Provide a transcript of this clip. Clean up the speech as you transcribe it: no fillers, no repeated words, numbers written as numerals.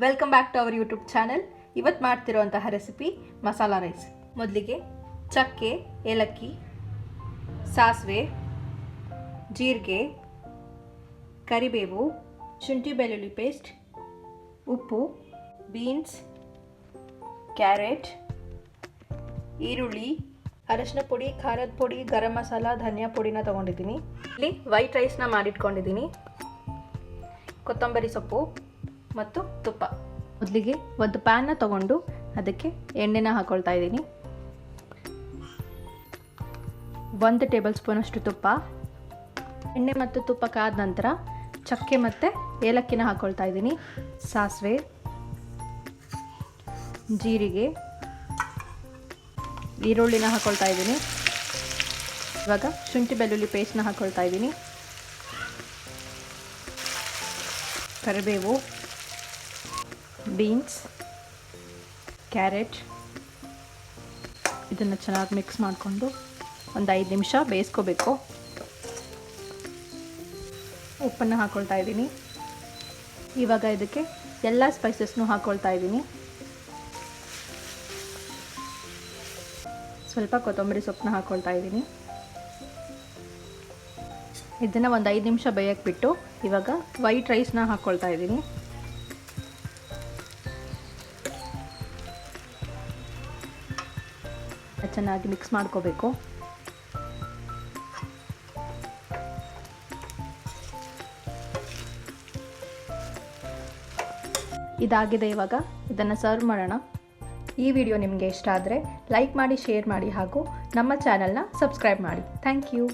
Welcome back to our YouTube channel. ಇವತ್ತು ಮಾಡ್ತಿರೋಂತಹ recipe masala rice. ಮೊದಲಿಗೆ ಚಕ್ಕೆ, ಏಲಕ್ಕಿ, ಸಾಸಿವೆ, ಜೀರಿಗೆ, ಕರಿಬೇವು, ಶುಂಠಿ ಬೆಳ್ಳುಳ್ಳಿ ಪೇಸ್ಟ್, ಉಪ್ಪು, ಬೀನ್ಸ್, ಕ್ಯಾರೆಟ್, ಈರುಳ್ಳಿ, ಅರಶಿನ ಪುಡಿ, ಖಾರದ ಪುಡಿ, ಗರಂ ಮಸಾಲ, ಧನಿಯಾ ಪುಡಿನ ತೊಗೊಂಡಿದ್ದೀನಿ. ಇಲ್ಲಿ ವೈಟ್ ರೈಸ್ನ ಮಾಡಿಟ್ಕೊಂಡಿದ್ದೀನಿ, ಕೊತ್ತಂಬರಿ ಸೊಪ್ಪು ಮತ್ತು ತುಪ್ಪ. ಮೊದಲಿಗೆ ಒಂದು ಪ್ಯಾನ್ನ ತಗೊಂಡು ಅದಕ್ಕೆ ಎಣ್ಣೆನ ಹಾಕೊಳ್ತಾ ಇದ್ದೀನಿ. 1 ಟೇಬಲ್ ಸ್ಪೂನ್ ಅಷ್ಟು ತುಪ್ಪ. ಎಣ್ಣೆ ಮತ್ತು ತುಪ್ಪ ಕಾದ ನಂತರ ಚಕ್ಕೆ ಮತ್ತು ಏಲಕ್ಕಿನ ಹಾಕೊಳ್ತಾ ಇದ್ದೀನಿ. ಸಾಸಿವೆ, ಜೀರಿಗೆ, ಈರುಳ್ಳಿನ ಹಾಕೊಳ್ತಾ ಇದ್ದೀನಿ. ಇವಾಗ ಶುಂಠಿ ಬೆಳ್ಳುಳ್ಳಿ ಪೇಸ್ಟ್ನ ಹಾಕೊಳ್ತಾ ಇದ್ದೀನಿ. ಕರಿಬೇವು, ಬೀನ್ಸ್, ಕ್ಯಾರೆಟ್, ಇದನ್ನು ಚೆನ್ನಾಗಿ ಮಿಕ್ಸ್ ಮಾಡಿಕೊಂಡು ಒಂದು 5 ನಿಮಿಷ ಬೇಯಿಸ್ಕೋಬೇಕು. ಉಪ್ಪನ್ನು ಹಾಕ್ಕೊಳ್ತಾ ಇದ್ದೀನಿ. ಇವಾಗ ಇದಕ್ಕೆ ಎಲ್ಲ ಸ್ಪೈಸಸ್ನೂ ಹಾಕ್ಕೊಳ್ತಾ ಇದ್ದೀನಿ. ಸ್ವಲ್ಪ ಕೊತ್ತಂಬರಿ ಸೊಪ್ಪನ್ನ ಹಾಕ್ಕೊಳ್ತಾ ಇದ್ದೀನಿ. ಇದನ್ನು ಒಂದು 5 ನಿಮಿಷ ಬೇಯಕ್ಕೆ ಬಿಟ್ಟು ಇವಾಗ ವೈಟ್ ರೈಸ್ನ ಹಾಕ್ಕೊಳ್ತಾ ಇದ್ದೀನಿ. ಚೆನ್ನಾಗಿ ಮಿಕ್ಸ್ ಮಾಡ್ಕೋಬೇಕು. ಇದಾಗಿದೆ. ಇವಾಗ ಇದನ್ನು ಸರ್ವ್ ಮಾಡೋಣ. ಈ ವಿಡಿಯೋ ನಿಮಗೆ ಇಷ್ಟ ಆದರೆ ಲೈಕ್ ಮಾಡಿ, ಶೇರ್ ಮಾಡಿ ಹಾಗೂ ನಮ್ಮ ಚಾನಲ್ನ ಸಬ್ಸ್ಕ್ರೈಬ್ ಮಾಡಿ. Thank you.